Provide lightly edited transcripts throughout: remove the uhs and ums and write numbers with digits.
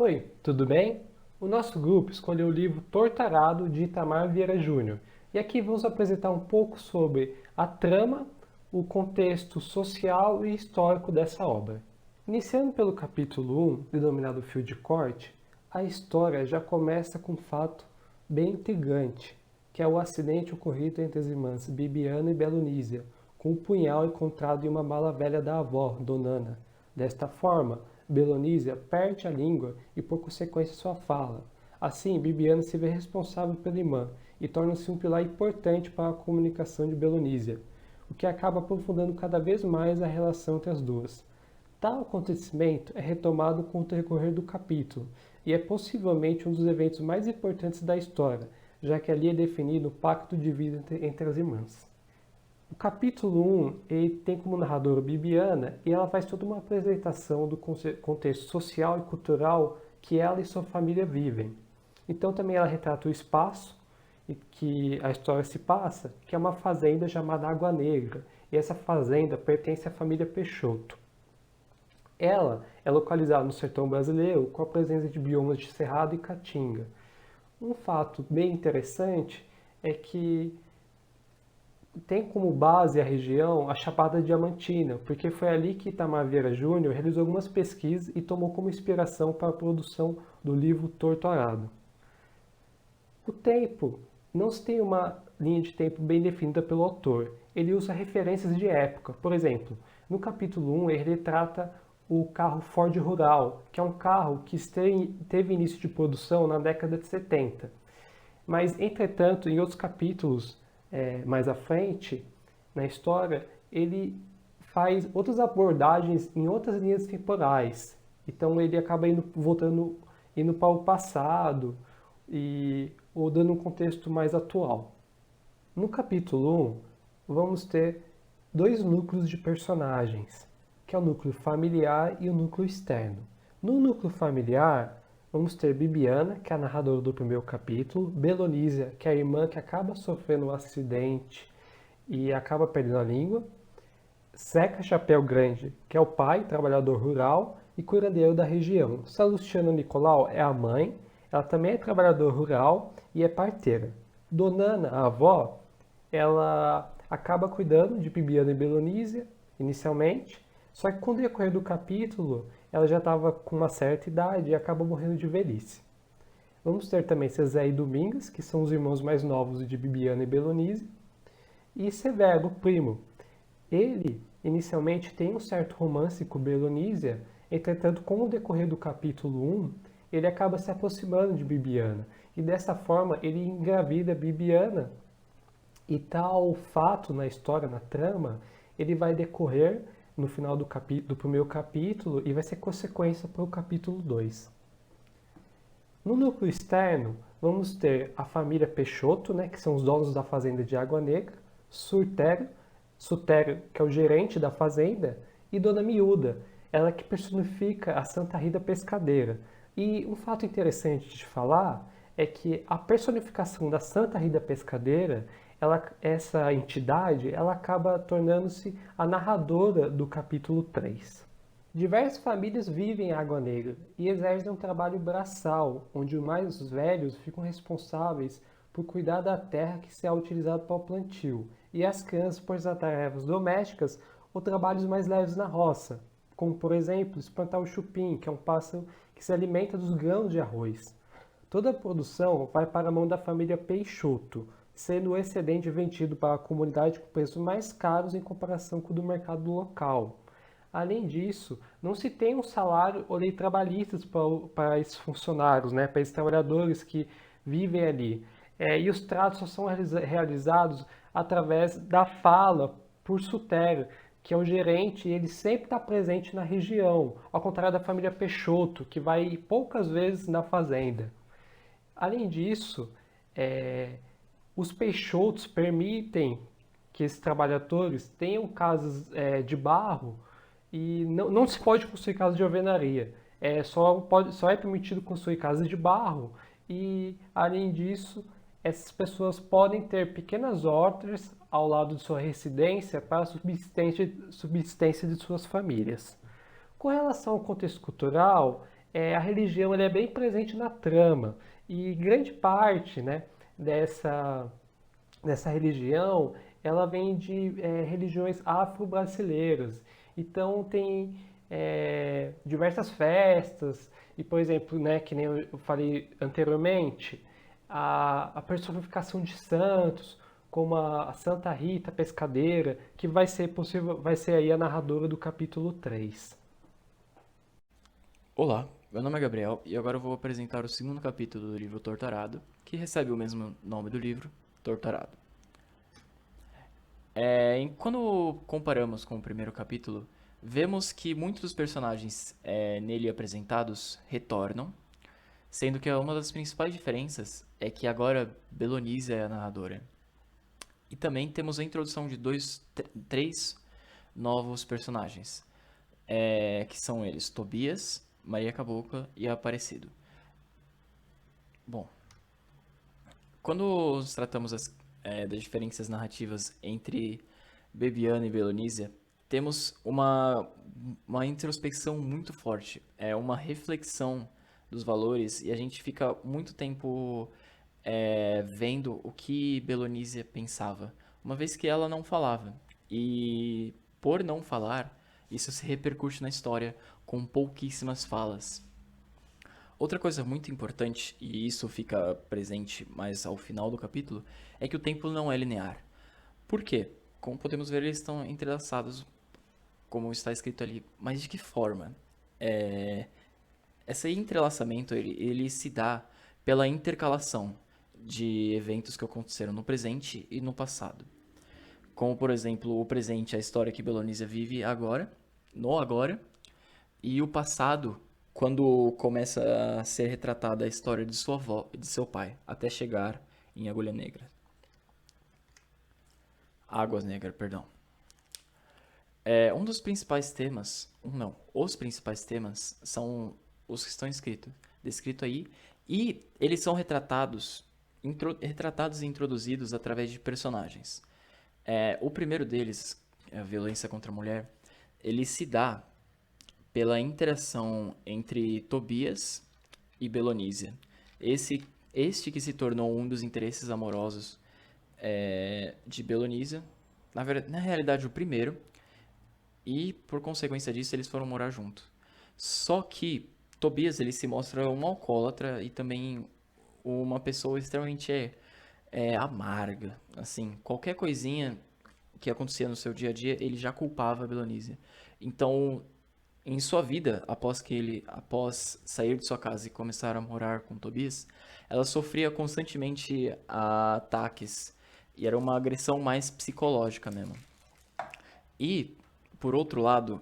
Oi, tudo bem? O nosso grupo escolheu o livro Tortarado, de Itamar Vieira Júnior. E aqui vamos apresentar um pouco sobre a trama, o contexto social e histórico dessa obra. Iniciando pelo capítulo 1, denominado Fio de Corte, a história já começa com um fato bem intrigante, que é o acidente ocorrido entre as irmãs Bibiana e Belonísia, com um punhal encontrado em uma mala velha da avó, Dona Ana. Desta forma, Belonísia perde a língua e, por consequência, sua fala. Assim, Bibiana se vê responsável pela irmã e torna-se um pilar importante para a comunicação de Belonísia, o que acaba aprofundando cada vez mais a relação entre as duas. Tal acontecimento é retomado com o decorrer do capítulo e é possivelmente um dos eventos mais importantes da história, já que ali é definido o pacto de vida entre as irmãs. O capítulo 1 ele tem como narradora Bibiana e ela faz toda uma apresentação do contexto social e cultural que ela e sua família vivem. Então também ela retrata o espaço em que a história se passa, que é uma fazenda chamada Água Negra, e essa fazenda pertence à família Peixoto. Ela é localizada no sertão brasileiro com a presença de biomas de cerrado e caatinga. Um fato bem interessante é que tem como base a região a Chapada Diamantina, porque foi ali que Itamar Vieira Júnior realizou algumas pesquisas e tomou como inspiração para a produção do livro Torturado. O tempo não se tem uma linha de tempo bem definida pelo autor. Ele usa referências de época. Por exemplo, no capítulo 1 ele trata o carro Ford Rural, que é um carro que teve início de produção na década de 70. Mas, entretanto, em outros capítulos mais à frente, na história, ele faz outras abordagens em outras linhas temporais. Então ele acaba indo para o passado ou dando um contexto mais atual. No capítulo 1, vamos ter dois núcleos de personagens, que é o núcleo familiar e o núcleo externo. No núcleo familiar, vamos ter Bibiana, que é a narradora do primeiro capítulo, Belonísia, que é a irmã que acaba sofrendo um acidente e acaba perdendo a língua, Zeca Chapéu Grande, que é o pai, trabalhador rural e curandeiro da região. Salustiana Nicolau é a mãe, ela também é trabalhadora rural e é parteira. Donana, a avó, ela acaba cuidando de Bibiana e Belonísia, inicialmente, só que com o decorrer do capítulo, ela já estava com uma certa idade e acaba morrendo de velhice. Vamos ter também Zezé e Domingas, que são os irmãos mais novos de Bibiana e Belonísia, e Severo, o primo. Ele, inicialmente, tem um certo romance com Belonísia, entretanto, com o decorrer do capítulo 1, ele acaba se aproximando de Bibiana, e dessa forma ele engravida Bibiana, e tal fato na história, na trama, ele vai decorrer no final do primeiro capítulo e vai ser consequência para o capítulo 2. No núcleo externo, vamos ter a família Peixoto, né, que são os donos da fazenda de Água Negra, Sutério, que é o gerente da fazenda, e Dona Miúda, ela que personifica a Santa Rita Pescadeira. E um fato interessante de falar é que a personificação da Santa Rita Pescadeira, essa entidade, ela acaba tornando-se a narradora do capítulo 3. Diversas famílias vivem em Água Negra e exercem um trabalho braçal, onde os mais velhos ficam responsáveis por cuidar da terra que será utilizada para o plantio, e as crianças por executar tarefas domésticas ou trabalhos mais leves na roça, como por exemplo espantar o chupim, que é um pássaro que se alimenta dos grãos de arroz. Toda a produção vai para a mão da família Peixoto, sendo o excedente vendido para a comunidade com preços mais caros em comparação com o do mercado local. Além disso, não se tem um salário ou lei trabalhistas para esses funcionários, né, para esses trabalhadores que vivem ali. E os tratos só são realizados através da fala por Sutério, que é o gerente, e ele sempre está presente na região, ao contrário da família Peixoto, que vai poucas vezes na fazenda. Além disso, os Peixotos permitem que esses trabalhadores tenham casas de barro e não se pode construir casa de alvenaria. Só é permitido construir casas de barro e, além disso, essas pessoas podem ter pequenas hortas ao lado de sua residência para a subsistência de suas famílias. Com relação ao contexto cultural, a religião ela é bem presente na trama e grande parte, né, dessa, dessa religião ela vem de religiões afro-brasileiras. Então tem diversas festas e, por exemplo, né, que nem eu falei anteriormente, a personificação de santos, como a Santa Rita Pescadeira, que vai ser possível, vai ser aí a narradora do capítulo 3. Olá, meu nome é Gabriel e agora eu vou apresentar o segundo capítulo do livro Torturado, que recebe o mesmo nome do livro, Torturado. Quando comparamos com o primeiro capítulo, vemos que muitos dos personagens nele apresentados retornam, sendo que uma das principais diferenças é que agora Belonísia é a narradora. E também temos a introdução de três novos personagens, que são eles Tobias, Maria Cabocla e Aparecido. Bom, quando tratamos das diferenças narrativas entre Bebiano e Belonísia, temos uma introspecção muito forte, uma reflexão dos valores e a gente fica muito tempo vendo o que Belonísia pensava, uma vez que ela não falava. E por não falar, isso se repercute na história com pouquíssimas falas. Outra coisa muito importante, e isso fica presente mais ao final do capítulo, é que o tempo não é linear. Por quê? Como podemos ver, eles estão entrelaçados, como está escrito ali. Mas de que forma? Esse entrelaçamento ele se dá pela intercalação de eventos que aconteceram no presente e no passado. Como, por exemplo, o presente, a história que Belonísia vive agora, no agora, e o passado, quando começa a ser retratada a história de sua avó e de seu pai, até chegar em Agulha Negra. Águas Negras, perdão. Um dos principais temas, não, os principais temas são os que estão descrito aí, e eles são retratados e introduzidos através de personagens. O primeiro deles, a violência contra a mulher, ele se dá pela interação entre Tobias e Belonísia. Este que se tornou um dos interesses amorosos de Belonísia, na realidade o primeiro, e por consequência disso eles foram morar juntos. Só que Tobias ele se mostra um alcoólatra e também uma pessoa extremamente amarga. Assim, qualquer coisinha que acontecia no seu dia a dia, ele já culpava a Belonísia. Então, em sua vida, após sair de sua casa e começar a morar com Tobias, ela sofria constantemente ataques e era uma agressão mais psicológica mesmo. E, por outro lado,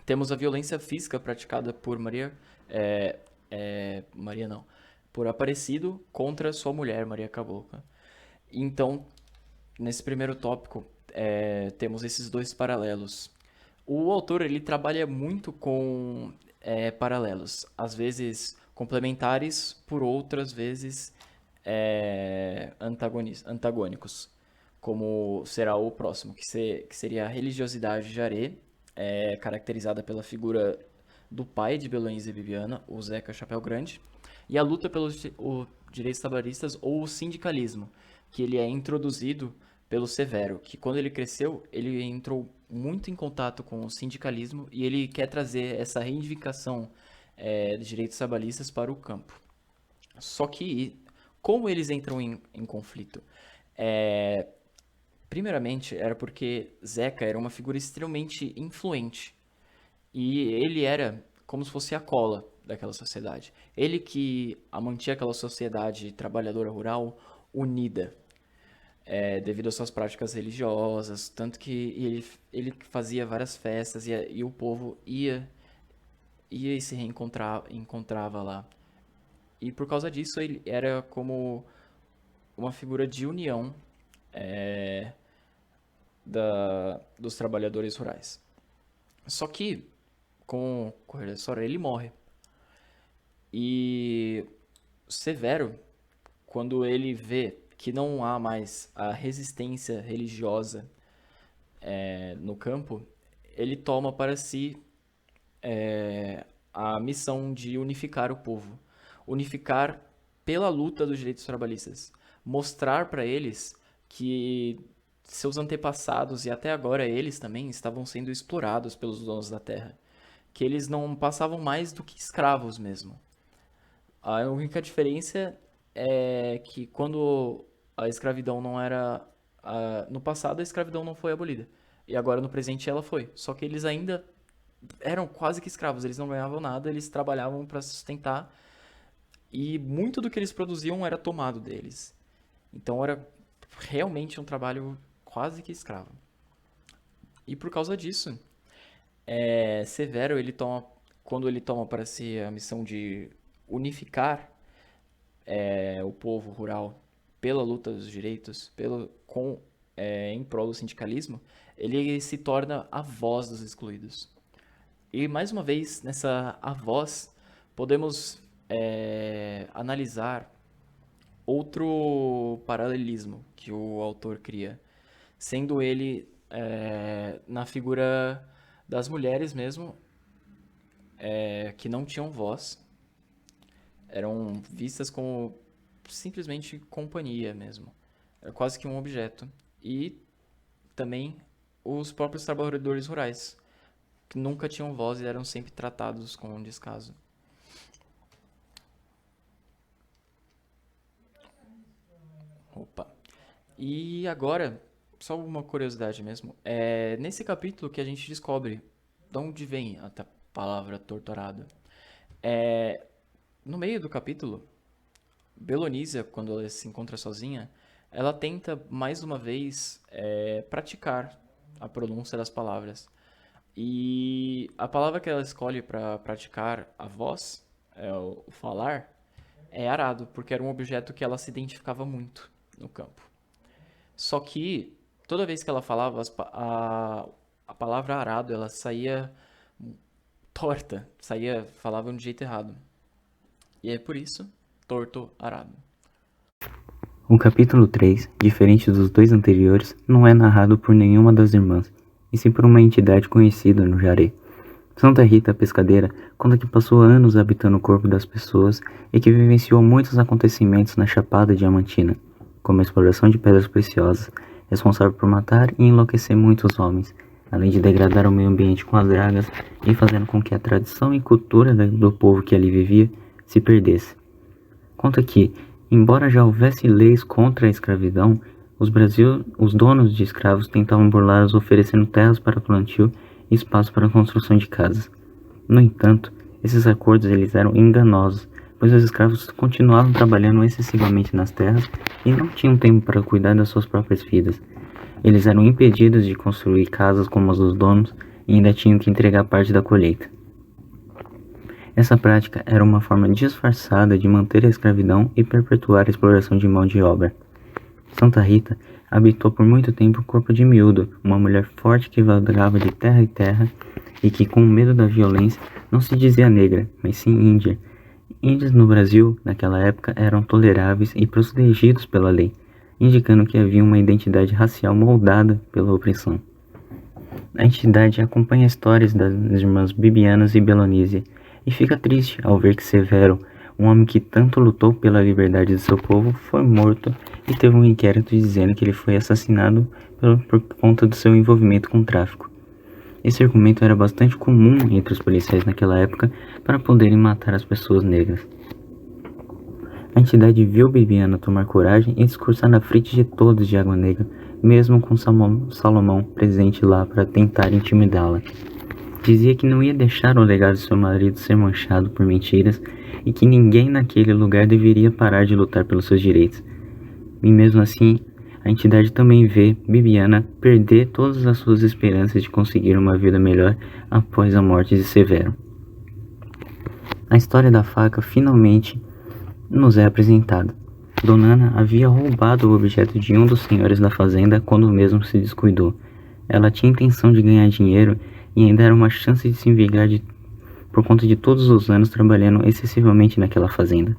temos a violência física praticada por Maria não, por Aparecido contra sua mulher, Maria Cabocla. Então, nesse primeiro tópico, temos esses dois paralelos. O autor ele trabalha muito com paralelos, às vezes complementares, por outras vezes antagônicos, como será o próximo, que seria a religiosidade jaré, caracterizada pela figura do pai de Beloísa e Bibiana, o Zeca Chapéu Grande, e a luta pelos direitos trabalhistas ou o sindicalismo, que ele é introduzido pelo Severo, que quando ele cresceu, ele entrou muito em contato com o sindicalismo e ele quer trazer essa reivindicação de direitos trabalhistas para o campo. Só que, como eles entram em conflito? Primeiramente, era porque Zeca era uma figura extremamente influente. E ele era como se fosse a cola daquela sociedade. Ele que mantinha aquela sociedade trabalhadora rural unida, devido às suas práticas religiosas, tanto que ele fazia várias festas e o povo ia e se encontrava lá. E por causa disso ele era como uma figura de união dos trabalhadores rurais. Só que, com o correr da história, ele morre. E Severo, quando ele vê que não há mais a resistência religiosa no campo, ele toma para si a missão de unificar o povo, unificar pela luta dos direitos trabalhistas, mostrar para eles que seus antepassados e até agora eles também estavam sendo explorados pelos donos da terra, que eles não passavam mais do que escravos mesmo. A única diferença é que quando a escravidão não era. No passado a escravidão não foi abolida. E agora no presente ela foi. Só que eles ainda eram quase que escravos, eles não ganhavam nada, eles trabalhavam para se sustentar. E muito do que eles produziam era tomado deles. Então era realmente um trabalho quase que escravo. E por causa disso, Severo, quando ele toma para si a missão de unificar o povo rural pela luta dos direitos, em prol do sindicalismo, ele se torna a voz dos excluídos. E mais uma vez, nessa a voz, podemos analisar outro paralelismo que o autor cria, sendo ele na figura das mulheres mesmo, que não tinham voz, eram vistas como simplesmente companhia mesmo, era quase que um objeto. E também os próprios trabalhadores rurais, que nunca tinham voz e eram sempre tratados com um descaso. Opa. E agora, só uma curiosidade mesmo, nesse capítulo que a gente descobre de onde vem a palavra torturado. No meio do capítulo, Belonísia, quando ela se encontra sozinha, ela tenta mais uma vez praticar a pronúncia das palavras. E a palavra que ela escolhe para praticar a voz, o falar, é arado, porque era um objeto que ela se identificava muito no campo. Só que toda vez que ela falava, a palavra arado, ela saía torta, falava de um jeito errado. E é por isso, torto arado. O capítulo 3, diferente dos dois anteriores, não é narrado por nenhuma das irmãs, e sim por uma entidade conhecida no Jaré. Santa Rita, a pescadeira, conta que passou anos habitando o corpo das pessoas e que vivenciou muitos acontecimentos na Chapada Diamantina, como a exploração de pedras preciosas, responsável por matar e enlouquecer muitos homens, além de degradar o meio ambiente com as dragas e fazendo com que a tradição e cultura do povo que ali vivia se perdesse. Conta que, embora já houvesse leis contra a escravidão, os donos de escravos tentavam burlá-los oferecendo terras para plantio e espaço para a construção de casas. No entanto, esses acordos eles eram enganosos, pois os escravos continuavam trabalhando excessivamente nas terras e não tinham tempo para cuidar das suas próprias vidas. Eles eram impedidos de construir casas como as dos donos e ainda tinham que entregar parte da colheita. Essa prática era uma forma disfarçada de manter a escravidão e perpetuar a exploração de mão de obra. Santa Rita habitou por muito tempo o corpo de Miúdo, uma mulher forte que vagava de terra em terra e que, com medo da violência, não se dizia negra, mas sim índia. Índios no Brasil, naquela época, eram toleráveis e protegidos pela lei, indicando que havia uma identidade racial moldada pela opressão. A entidade acompanha histórias das irmãs Bibianas e Belonísia e fica triste ao ver que Severo, um homem que tanto lutou pela liberdade de seu povo, foi morto e teve um inquérito dizendo que ele foi assassinado por conta do seu envolvimento com o tráfico. Esse argumento era bastante comum entre os policiais naquela época para poderem matar as pessoas negras. A entidade viu Bibiana tomar coragem e discursar na frente de todos de Água Negra, mesmo com Salomão presente lá para tentar intimidá-la. Dizia que não ia deixar o legado de seu marido ser manchado por mentiras e que ninguém naquele lugar deveria parar de lutar pelos seus direitos. E mesmo assim, a entidade também vê Bibiana perder todas as suas esperanças de conseguir uma vida melhor após a morte de Severo. A história da faca finalmente nos é apresentada. Dona Ana havia roubado o objeto de um dos senhores da fazenda quando o mesmo se descuidou. Ela tinha intenção de ganhar dinheiro e ainda era uma chance de se vingar por conta de todos os anos trabalhando excessivamente naquela fazenda.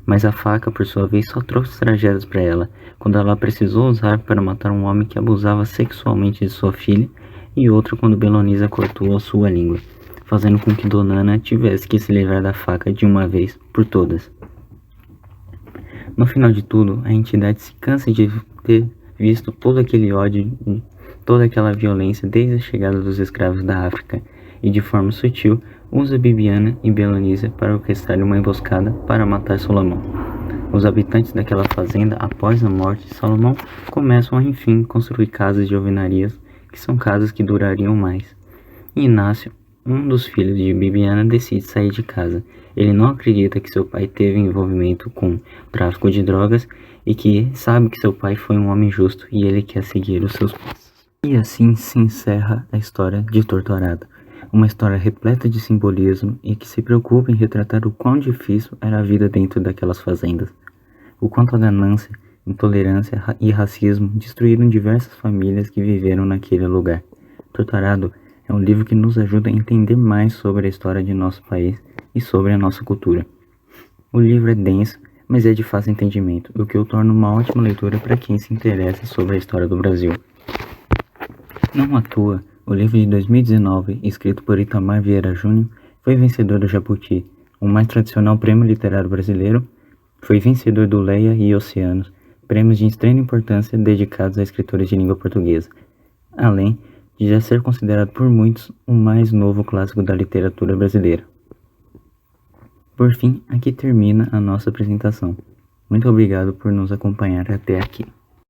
Mas a faca, por sua vez, só trouxe tragédias para ela, quando ela precisou usar para matar um homem que abusava sexualmente de sua filha, e outro quando Belonísia cortou a sua língua, fazendo com que Dona Ana tivesse que se livrar da faca de uma vez por todas. No final de tudo, a entidade se cansa de ter visto todo aquele ódio, toda aquela violência desde a chegada dos escravos da África e de forma sutil usa Bibiana e Belanísia para orquestrar uma emboscada para matar Salomão. Os habitantes daquela fazenda, após a morte de Salomão, começam a enfim construir casas de alvenarias, que são casas que durariam mais. E Inácio, um dos filhos de Bibiana, decide sair de casa. Ele não acredita que seu pai teve envolvimento com tráfico de drogas e que sabe que seu pai foi um homem justo e ele quer seguir os seus passos. E assim se encerra a história de Torturado. Uma história repleta de simbolismo e que se preocupa em retratar o quão difícil era a vida dentro daquelas fazendas. O quanto a ganância, intolerância e racismo destruíram diversas famílias que viveram naquele lugar. Torturado é um livro que nos ajuda a entender mais sobre a história de nosso país e sobre a nossa cultura. O livro é denso, mas é de fácil entendimento, o que o torna uma ótima leitura para quem se interessa sobre a história do Brasil. Não à toa, o livro de 2019, escrito por Itamar Vieira Júnior, foi vencedor do Jabuti, o mais tradicional prêmio literário brasileiro. Foi vencedor do Leia e Oceanos, prêmios de extrema importância dedicados a escritores de língua portuguesa, além de já ser considerado por muitos o mais novo clássico da literatura brasileira. Por fim, aqui termina a nossa apresentação. Muito obrigado por nos acompanhar até aqui.